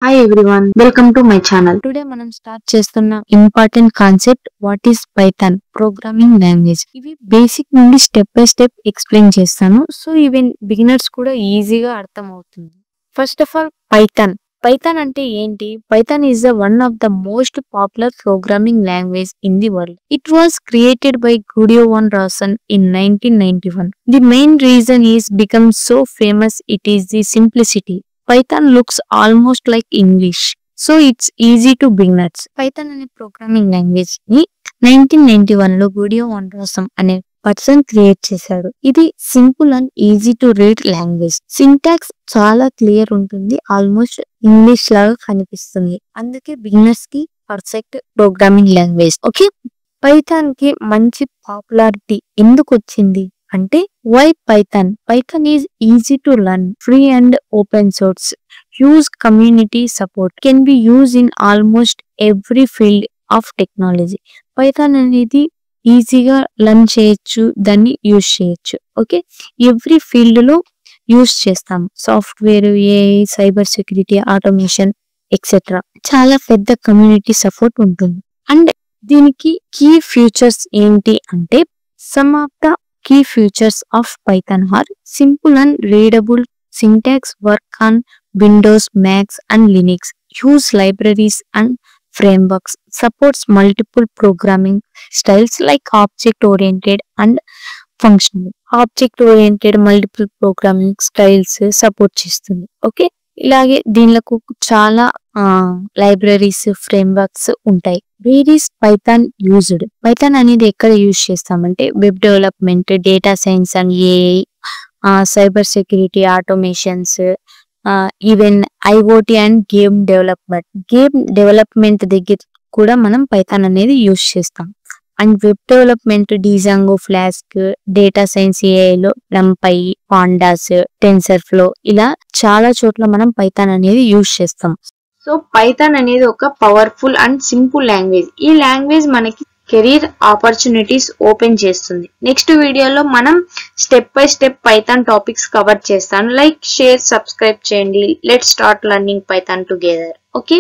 Hi everyone, welcome to my channel. Today మనం start చేస్తున్న important concept what is Python programming language. ఇవి basic నుండి step by step explain చేస్తాను. So even beginners కూడా ఈజీగా అర్థం అవుతుంది. ఫస్ట్ ఆఫ్ ఆల్ పైథాన్ అంటే ఏంటి? Python is the one of the most popular programming language in the world. It was created by Guido van Rossum in 1991. The main reason is become so famous it is the simplicity. Python looks almost like English, so it's easy to beginners. Python అనే programming language ని 1991 లో గుడియోవన్ రాసన్ అనే person create చేశాడు. ఇది simple and easy to read language. Syntax చాలా clear ఉంటుంది, almost English లాగా కనిపిస్తుంది. అందుకే బిగినర్స్ కి perfect programming language. Okay, Python కి మంచి పాపులారిటీ ఎందుకు వచ్చింది అంటే why Python is easy to learn, free and open source, huge community support, can be use in almost every field of technology. Python అనేది ఈజీగా లర్న్ చేయొచ్చు, దాన్ని యూజ్ చేయొచ్చు. ఓకే, ఎవ్రీ ఫీల్డ్ లో యూజ్ చేస్తాం. Software, AI, cyber security, automation etcetera. చాలా పెద్ద community support ఉంటుంది. అండ్ దీనికి కీ ఫీచర్స్ ఏంటి అంటే some of the key features of Python are simple and readable syntax, work on Windows, Macs and Linux, use libraries and frameworks, supports multiple programming styles like object-oriented and functional. Object-oriented multiple programming styles support చేస్తుంది. Okay, ఇలాగే దీనిలకు చాలా libraries, frameworks ఉంటాయి. Where is Python used? Python అనేది ఎక్కడ use చేస్తామంటే web development, data science and AI, cyber security, automations, even IoT and game development దగ్గర కూడా మనం పైథాన్ అనేది యూజ్ చేస్తాం. And web development Django, flask, data science ఏఐలో నంపై, పాండాస్, టెన్సర్ ఫ్లో, ఇలా చాలా చోట్ల మనం పైథాన్ అనేది యూజ్ చేస్తాం. సో పైథాన్ అనేది ఒక పవర్ఫుల్ అండ్ సింపుల్ లాంగ్వేజ్. ఈ లాంగ్వేజ్ మనకి కెరీర్ ఆపర్చునిటీస్ ఓపెన్ చేస్తుంది. నెక్స్ట్ వీడియోలో మనం step by step Python topics cover చేస్తాను. లైక్, షేర్, సబ్స్క్రైబ్ చేయండి. Let's start learning Python together. Okay.